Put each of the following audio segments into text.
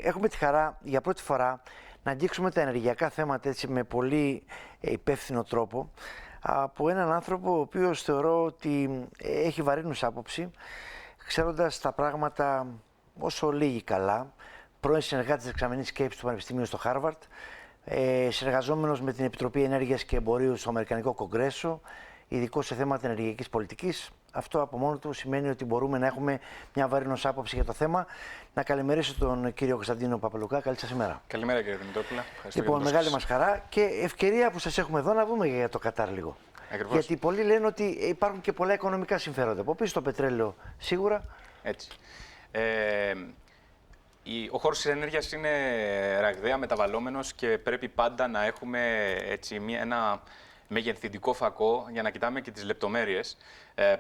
Έχουμε τη χαρά για πρώτη φορά να αγγίξουμε τα ενεργειακά θέματα έτσι, με πολύ υπεύθυνο τρόπο από έναν άνθρωπο ο οποίος θεωρώ ότι έχει βαρύνουσα άποψη, ξέροντας τα πράγματα όσο λίγη καλά, πρώην συνεργάτης της εξαμενής σκέψης του Πανεπιστημίου στο Χάρβαρτ, συνεργαζόμενος με την Επιτροπή Ενέργειας και Εμπορίου στο Αμερικανικό Κογκρέσο, ειδικός σε θέματα ενεργειακής πολιτικής. Αυτό από μόνο του σημαίνει ότι μπορούμε να έχουμε μια βαρύνουσα άποψη για το θέμα. Να καλημερίσω τον κύριο Κωνσταντίνο Παπαλουκά. Καλή σας ημέρα. Καλημέρα, κύριε Δημητρόπουλα. Λοιπόν, μεγάλη μας χαρά και ευκαιρία που σας έχουμε εδώ να δούμε για το Κατάρ λίγο. Ακριβώς. Γιατί πολλοί λένε ότι υπάρχουν και πολλά οικονομικά συμφέροντα. Από πίσω το πετρέλαιο σίγουρα. Έτσι. Ο χώρος της ενέργειας είναι ραγδαία μεταβαλλόμενος και πρέπει πάντα να έχουμε έτσι, ένα μεγεθυντικό φακό για να κοιτάμε και τις λεπτομέρειες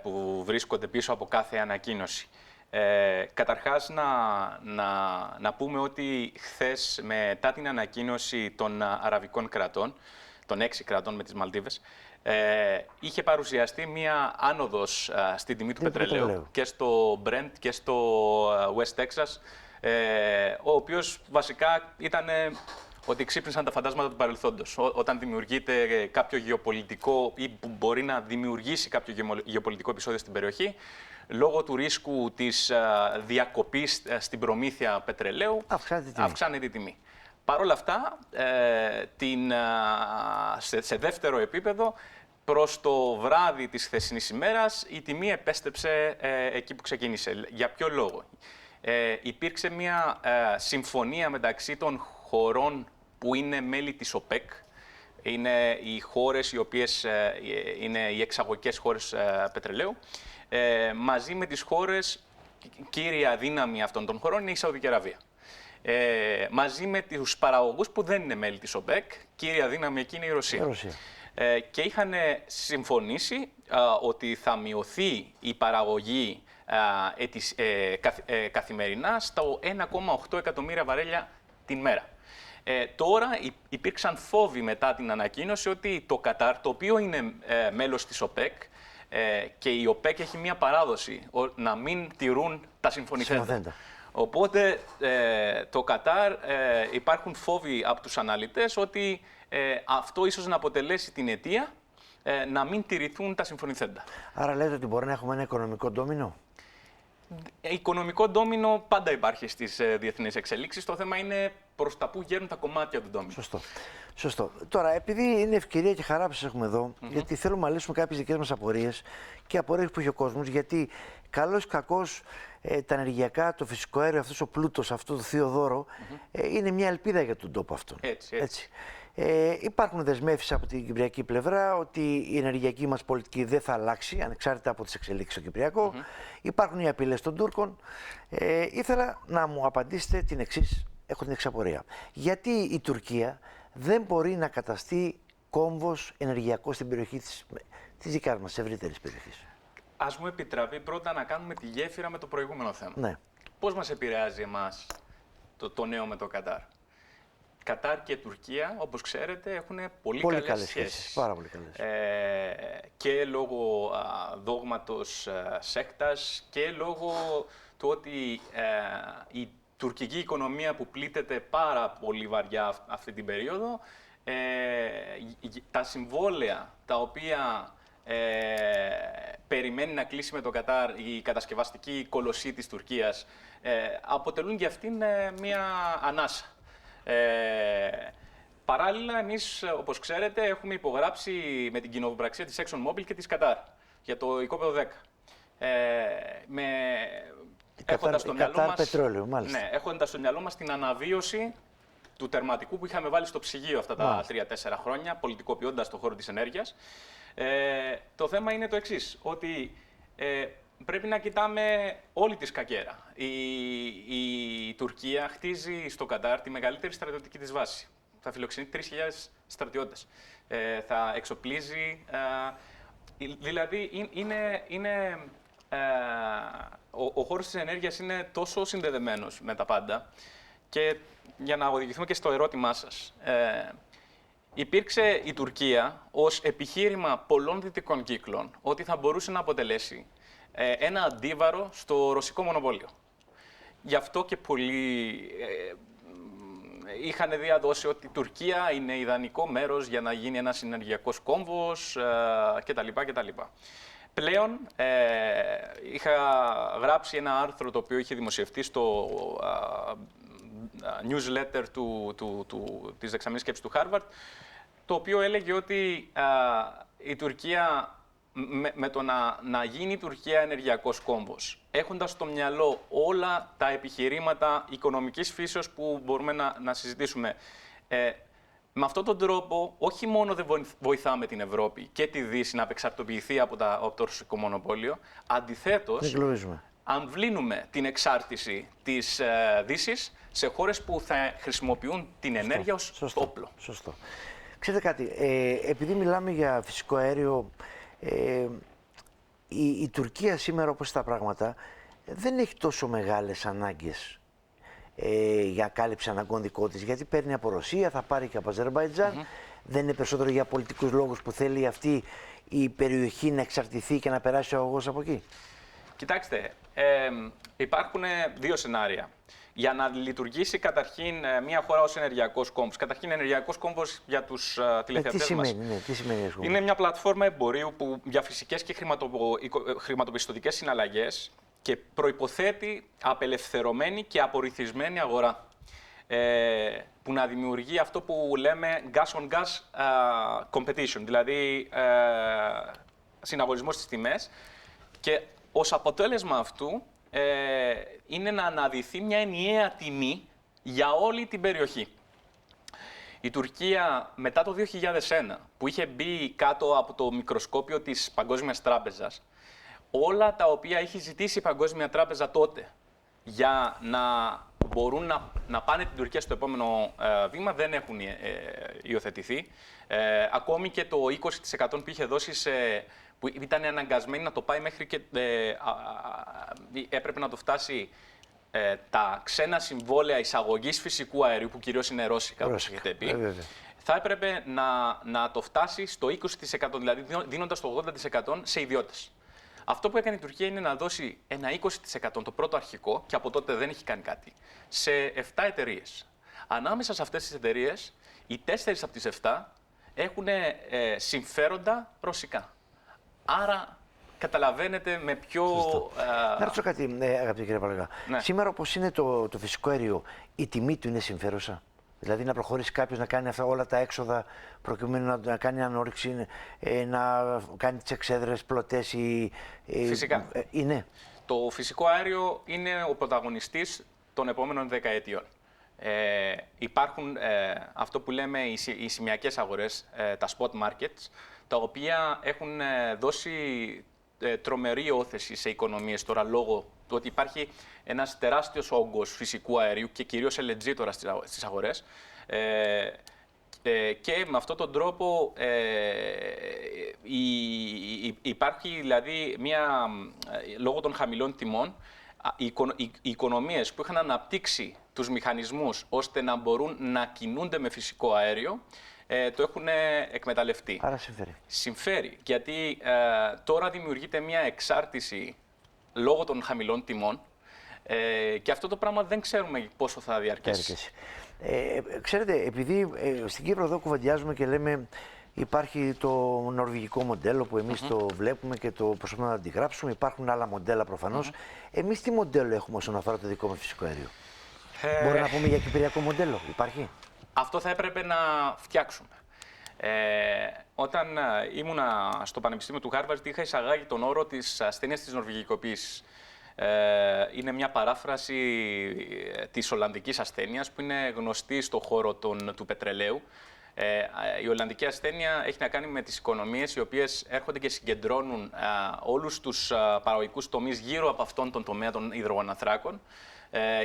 που βρίσκονται πίσω από κάθε ανακοίνωση. Καταρχάς, να πούμε ότι χθες, μετά την ανακοίνωση των αραβικών κρατών, των 6 κρατών με τις Μαλδίβες, είχε παρουσιαστεί μία άνοδος στην τιμή του πετρελαίου και στο Brent και στο West Texas, ο οποίος βασικά ήταν ότι ξύπνησαν τα φαντάσματα του παρελθόντος. Όταν δημιουργείται κάποιο γεωπολιτικό ή που μπορεί να δημιουργήσει κάποιο γεωπολιτικό επεισόδιο στην περιοχή, λόγω του ρίσκου της διακοπής στην προμήθεια πετρελαίου, αυξάνεται η τιμή. Παρ' όλα αυτά, σε δεύτερο επίπεδο, προς το βράδυ της χθεσινής ημέρας, η τιμή επέστρεψε εκεί που ξεκίνησε. Για ποιο λόγο? Υπήρξε μια συμφωνία μεταξύ των χωρών που είναι μέλη της ΟΠΕΚ. Είναι οι χώρες οι οποίες είναι οι εξαγωγικές χώρες πετρελαίου. Μαζί με τις χώρες, κύρια δύναμη αυτών των χωρών είναι η Σαουδική Αραβία. Μαζί με τους παραγωγούς που δεν είναι μέλη της ΟΠΕΚ, κύρια δύναμη εκεί είναι η Ρωσία. Και είχαν συμφωνήσει ότι θα μειωθεί η παραγωγή καθημερινά στο 1,8 εκατομμύρια βαρέλια την μέρα. Τώρα υπήρξαν φόβοι μετά την ανακοίνωση ότι το Κατάρ, το οποίο είναι μέλος της ΟΠΕΚ, και η ΟΠΕΚ έχει μια παράδοση να μην τηρούν τα συμφωνηθέντα. Οπότε το Κατάρ, υπάρχουν φόβοι από τους αναλυτές ότι αυτό ίσως να αποτελέσει την αιτία να μην τηρηθούν τα συμφωνηθέντα. Άρα λέτε ότι μπορεί να έχουμε ένα οικονομικό ντόμινο. Οικονομικό ντόμινο πάντα υπάρχει στις διεθνείς εξελίξεις. Το θέμα είναι προς τα πού γέρνουν τα κομμάτια του ντόμινο. Σωστό. Τώρα, επειδή είναι ευκαιρία και χαρά που σας έχουμε εδώ, γιατί θέλουμε να λύσουμε κάποιες δικές μας απορίες και απορίες που έχει ο κόσμος, γιατί καλώς ή κακώς τα ενεργειακά, το φυσικό αέριο, αυτός ο πλούτος, αυτό το θείο δώρο, είναι μια ελπίδα για τον τόπο αυτόν. Έτσι. Υπάρχουν δεσμεύσεις από την κυπριακή πλευρά ότι η ενεργειακή μας πολιτική δεν θα αλλάξει ανεξάρτητα από τις εξελίξεις στο Κυπριακό. Υπάρχουν οι απειλές των Τούρκων. Ήθελα να μου απαντήσετε την εξής, έχω την εξής απορία. Γιατί η Τουρκία δεν μπορεί να καταστεί κόμβος ενεργειακό στην περιοχή της δικής μας ευρύτερης περιοχής? Ας μου επιτραπεί πρώτα να κάνουμε τη γέφυρα με το προηγούμενο θέμα. Ναι. Πώς μας επηρεάζει εμάς το νέο με το Κατάρ? Κατάρ και Τουρκία, όπως ξέρετε, έχουν πολύ καλές σχέσεις. Πάρα πολύ καλές. Και λόγω δόγματος σέκτας και λόγω του ότι η τουρκική οικονομία που πλήττεται πάρα πολύ βαριά αυτή την περίοδο, τα συμβόλαια τα οποία περιμένει να κλείσει με το Κατάρ η κατασκευαστική κολοσσή της Τουρκίας, αποτελούν για αυτήν μία ανάσα. Παράλληλα, εμείς, όπως ξέρετε, έχουμε υπογράψει με την κοινοπραξία της ExxonMobil και της Κατάρ για το οικόπεδο 10. Έχοντας στο μυαλό μας την αναβίωση του τερματικού που είχαμε βάλει στο ψυγείο αυτά τα 3-4 χρόνια, πολιτικοποιώντας το χώρο της ενέργειας. Το θέμα είναι το εξής, ότι πρέπει να κοιτάμε όλη τη σκακέρα. Η Τουρκία χτίζει στο Κατάρ τη μεγαλύτερη στρατιωτική της βάση. Θα φιλοξενεί 3.000 στρατιώτες. Θα εξοπλίζει... Δηλαδή, ο χώρος της ενέργειας είναι τόσο συνδεδεμένος με τα πάντα. Και για να οδηγηθούμε και στο ερώτημά σας, υπήρξε η Τουρκία ως επιχείρημα πολλών δυτικών κύκλων ότι θα μπορούσε να αποτελέσει ένα αντίβαρο στο ρωσικό μονοπόλιο. Γι' αυτό και πολλοί είχαν διαδώσει ότι η Τουρκία είναι ιδανικό μέρος για να γίνει ένας ενεργειακός κόμβος κτλ. Πλέον είχα γράψει ένα άρθρο το οποίο είχε δημοσιευτεί στο newsletter της δεξαμενής σκέψης του Harvard, το οποίο έλεγε ότι η Τουρκία, με το να γίνει η Τουρκία ενεργειακός κόμβος, έχοντας στο μυαλό όλα τα επιχειρήματα οικονομικής φύσεως που μπορούμε να συζητήσουμε, με αυτόν τον τρόπο όχι μόνο δεν βοηθάμε την Ευρώπη και τη Δύση να απεξαρτοποιηθεί από το ρωσικό μονοπόλιο, αντιθέτως αμβλύνουμε την εξάρτηση της Δύσης σε χώρες που θα χρησιμοποιούν την ενέργεια ως όπλο. Σωστό. Ξέρετε κάτι, επειδή μιλάμε για φυσικό αέριο, η Τουρκία σήμερα, όπως τα πράγματα, δεν έχει τόσο μεγάλες ανάγκες για κάλυψη αναγκών δικό της, γιατί παίρνει από Ρωσία, θα πάρει και από Αζερμπαϊτζάν. Δεν είναι περισσότερο για πολιτικούς λόγους που θέλει αυτή η περιοχή να εξαρτηθεί και να περάσει ο αγωγός από εκεί? Κοιτάξτε, υπάρχουν δύο σενάρια. Για να λειτουργήσει καταρχήν μια χώρα ως ενεργειακός κόμβος. Καταρχήν, ενεργειακός κόμβος για τους τηλεθεατές μας. Τι σημαίνει? Είναι μια πλατφόρμα εμπορίου που για φυσικές και χρηματοπιστωτικές συναλλαγές και προϋποθέτει απελευθερωμένη και απορριθμισμένη αγορά. Που να δημιουργεί αυτό που λέμε gas on gas competition, δηλαδή συναγωνισμό στις τιμές. Και ως αποτέλεσμα αυτού είναι να αναδυθεί μια ενιαία τιμή για όλη την περιοχή. Η Τουρκία μετά το 2001, που είχε μπει κάτω από το μικροσκόπιο της Παγκόσμιας Τράπεζας, όλα τα οποία είχε ζητήσει η Παγκόσμια Τράπεζα τότε για να μπορούν να πάνε την Τουρκία στο επόμενο βήμα δεν έχουν υιοθετηθεί. Ακόμη και το 20% που είχε δώσει που ήταν αναγκασμένη να το πάει μέχρι και έπρεπε να το φτάσει τα ξένα συμβόλαια εισαγωγής φυσικού αερίου, που κυρίως είναι ρώσικα, όπως έχετε πει, θα έπρεπε να το φτάσει στο 20%, δηλαδή δίνοντας το 80% σε ιδιώτες. Αυτό που έκανε η Τουρκία είναι να δώσει ένα 20% το πρώτο αρχικό, και από τότε δεν έχει κάνει κάτι, σε 7 εταιρείες. Ανάμεσα σε αυτές τις εταιρείες, οι 4 από τις 7 έχουν συμφέροντα ρωσικά. Άρα, καταλαβαίνετε με ποιο... Να ρωτήσω κάτι, αγαπητέ κύριε Παλαιγά. Ναι. Σήμερα, όπως είναι το φυσικό αέριο, η τιμή του είναι συμφέρουσα? Δηλαδή, να προχωρήσει κάποιος να κάνει αυτά όλα τα έξοδα προκειμένου να κάνει ανόρυξη, να κάνει τις εξέδρες, πλωτές ή... Φυσικά. Είναι. Το φυσικό αέριο είναι ο πρωταγωνιστής των επόμενων δεκαετιών. Υπάρχουν αυτό που λέμε οι σημειακές αγορές, τα spot markets, τα οποία έχουν δώσει τρομερή όθεση σε οικονομίες τώρα, λόγω του ότι υπάρχει ένας τεράστιος όγκος φυσικού αερίου και κυρίως LNG τώρα στις αγορές. Και με αυτόν τον τρόπο υπάρχει δηλαδή λόγω των χαμηλών τιμών, οι οικονομίες που είχαν αναπτύξει τους μηχανισμούς ώστε να μπορούν να κινούνται με φυσικό αέριο, το έχουν εκμεταλλευτεί. Άρα συμφέρει. Συμφέρει, γιατί τώρα δημιουργείται μια εξάρτηση λόγω των χαμηλών τιμών και αυτό το πράγμα δεν ξέρουμε πόσο θα διαρκέσει. Ξέρετε, επειδή στην Κύπρο εδώ κουβεντιάζουμε και λέμε υπάρχει το νορβηγικό μοντέλο που εμείς το βλέπουμε και το προσπαθούμε να αντιγράψουμε, υπάρχουν άλλα μοντέλα προφανώς. Εμείς τι μοντέλο έχουμε όσον αφορά το δικό μας φυσικό αέριο? Μπορούμε να πούμε για κυπριακό μοντέλο, υπάρχει? Αυτό θα έπρεπε να φτιάξουμε. Όταν ήμουνα στο Πανεπιστήμιο του Χάρβαρντ, είχα εισαγάγει τον όρο της ασθένειας της νορβηγικοποίησης. Είναι μια παράφραση της ολλανδικής ασθένειας που είναι γνωστή στον χώρο του πετρελαίου. Η ολλανδική ασθένεια έχει να κάνει με τις οικονομίες οι οποίες έρχονται και συγκεντρώνουν όλους τους παραγωγικούς τομείς γύρω από αυτόν τον τομέα των υδρογοναθράκων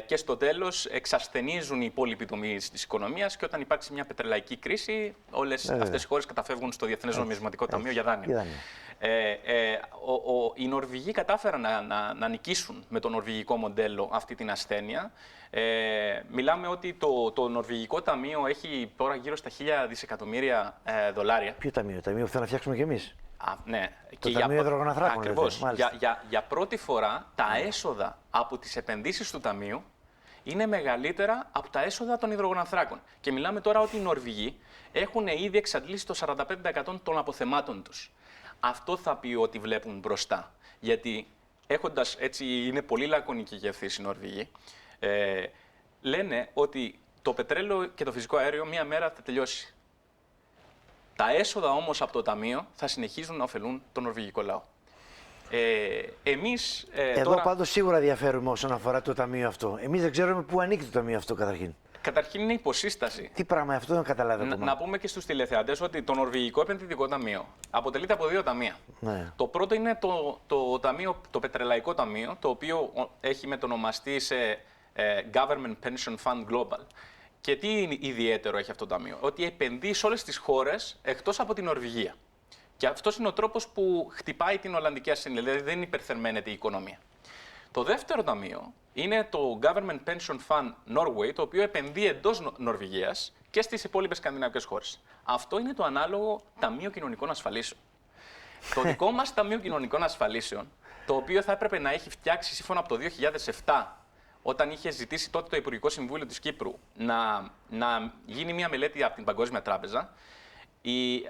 και στο τέλος εξασθενίζουν οι υπόλοιποι τομείς της οικονομίας και όταν υπάρξει μια πετρελαϊκή κρίση όλες αυτές οι χώρες καταφεύγουν στο Διεθνές Νομισματικό Ταμείο για δάνεια. Οι Νορβηγοί κατάφεραν να νικήσουν με το νορβηγικό μοντέλο αυτή την ασθένεια. Μιλάμε ότι το Νορβηγικό Ταμείο έχει τώρα γύρω στα 1.000 δισεκατομμύρια δολάρια. Ποιο ταμείο? Ταμείο που θα φτιάξουμε κι εμείς? Ναι. Το Ταμείο Υδρογοναθράκων. Ακριβώς. Για πρώτη φορά τα έσοδα από τις επενδύσεις του Ταμείου είναι μεγαλύτερα από τα έσοδα των υδρογονανθράκων. Και μιλάμε τώρα ότι οι Νορβηγοί έχουν ήδη εξαντλήσει το 45% των αποθεμάτων τους. Αυτό θα πει ότι βλέπουν μπροστά. Γιατί έχοντας, έτσι είναι πολύ λακωνικοί και ευθύς οι Νορβηγοί, λένε ότι το πετρέλαιο και το φυσικό αέριο μία μέρα θα τελειώσει. Τα έσοδα όμως από το ταμείο θα συνεχίζουν να ωφελούν τον νορβηγικό λαό. Εμείς Εδώ τώρα... πάντως σίγουρα διαφέρουμε όσον αφορά το ταμείο αυτό. Εμείς δεν ξέρουμε πού ανήκει το ταμείο αυτό καταρχήν. Καταρχήν είναι υποσύσταση. Τι πράγμα αυτό δεν καταλάβει. Να πούμε και στους τηλεθεατές ότι το Νορβηγικό Επενδυτικό Ταμείο αποτελείται από δύο ταμεία. Ναι. Το πρώτο είναι το ταμείο, το Πετρελαϊκό Ταμείο, το οποίο έχει μετονομαστεί σε Government Pension Fund Global. Και τι ιδιαίτερο έχει αυτό το ταμείο? Ότι επενδύει σε όλες τις χώρες εκτός από την Νορβηγία. Και αυτός είναι ο τρόπος που χτυπάει την Ολλανδική ασθένεια, δηλαδή δεν υπερθερμαίνεται η οικονομία. Το δεύτερο ταμείο είναι το Government Pension Fund Norway, το οποίο επενδύει εντός Νορβηγίας και στις υπόλοιπες σκανδιναβικές χώρες. Αυτό είναι το ανάλογο Ταμείο Κοινωνικών Ασφαλίσεων. Το δικό μας Ταμείο Κοινωνικών Ασφαλίσεων, το οποίο θα έπρεπε να έχει φτιάξει σύμφωνα από το 2007, όταν είχε ζητήσει τότε το Υπουργικό Συμβούλιο της Κύπρου να γίνει μια μελέτη από την Παγκόσμια Τράπεζα,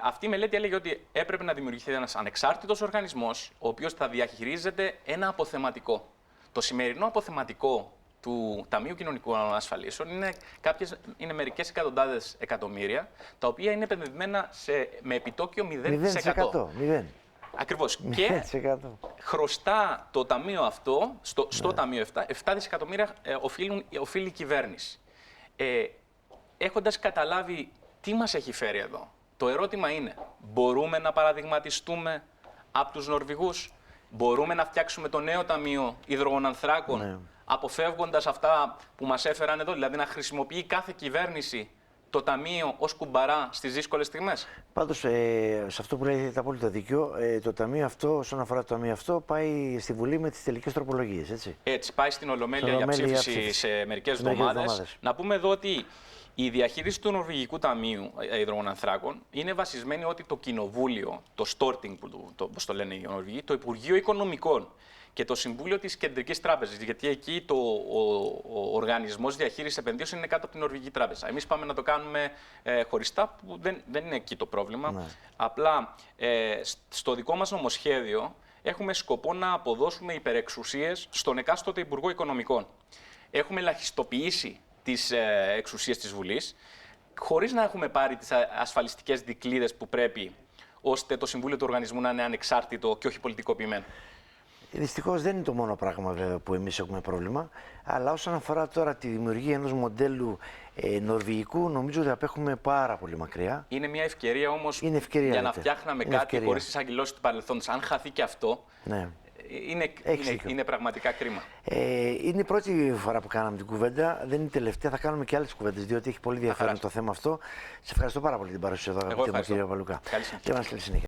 αυτή η μελέτη έλεγε ότι έπρεπε να δημιουργηθεί ένας ανεξάρτητος οργανισμός, ο οποίος θα διαχειρίζεται ένα αποθεματικό. Το σημερινό αποθεματικό του Ταμείου Κοινωνικών Ασφαλίσεων είναι μερικές εκατοντάδες εκατομμύρια, τα οποία είναι επενδυμένα με επιτόκιο 0%. 0%. Ακριβώς. Και χρωστά το ταμείο αυτό, στο ταμείο 7 δισεκατομμύρια οφείλει η κυβέρνηση. Έχοντας καταλάβει τι μας έχει φέρει εδώ, το ερώτημα είναι, μπορούμε να παραδειγματιστούμε από τους Νορβηγούς? Μπορούμε να φτιάξουμε το νέο Ταμείο Υδρογονανθράκων, αποφεύγοντας αυτά που μας έφεραν εδώ, δηλαδή να χρησιμοποιεί κάθε κυβέρνηση το Ταμείο ως κουμπαρά στις δύσκολες στιγμές? Πάντως, σε αυτό που λέτε, απόλυτο δίκιο. Το Ταμείο αυτό, όσον αφορά το Ταμείο αυτό, πάει στη Βουλή με τις τελικές τροπολογίες, έτσι. Έτσι, πάει στην Ολομέλεια για ψήφιση σε μερικές εβδομάδες. Να πούμε εδώ ότι η διαχείριση του Νορβηγικού Ταμείου Υδρογονανθράκων είναι βασισμένη ότι το Κοινοβούλιο, το Storting, όπως το λένε οι Νορβηγοί, το Υπουργείο Οικονομικών και το Συμβούλιο της Κεντρικής Τράπεζας, γιατί εκεί ο οργανισμός διαχείρισης επενδύσεων είναι κάτω από την Νορβηγική Τράπεζα. Εμείς πάμε να το κάνουμε χωριστά, που δεν είναι εκεί το πρόβλημα. Ναι. Απλά στο δικό μας νομοσχέδιο έχουμε σκοπό να αποδώσουμε υπερεξουσίες στον εκάστοτε Υπουργό Οικονομικών. Έχουμε ελαχιστοποιήσει τις εξουσίες της Βουλής, χωρίς να έχουμε πάρει τις ασφαλιστικές δικλείδες που πρέπει, ώστε το Συμβούλιο του Οργανισμού να είναι ανεξάρτητο και όχι πολιτικοποιημένο. Δυστυχώς δεν είναι το μόνο πράγμα βέβαια που εμείς έχουμε πρόβλημα, αλλά όσον αφορά τώρα τη δημιουργία ενός μοντέλου νορβηγικού, νομίζω ότι απέχουμε πάρα πολύ μακριά. Είναι μια ευκαιρία όμως για να φτιάχναμε κάτι χωρίς τις αγκυλώσεις του παρελθόντος. Αν χαθεί και αυτό, ναι. Είναι πραγματικά κρίμα. Είναι η πρώτη φορά που κάναμε την κουβέντα, δεν είναι η τελευταία, θα κάνουμε και άλλες κουβέντες, διότι έχει πολύ ενδιαφέρον το θέμα αυτό. Σε ευχαριστώ πάρα πολύ την παρουσία εδώ, αγαπητέ μου κύριε Βαλουκά. Καλή συνέχεια.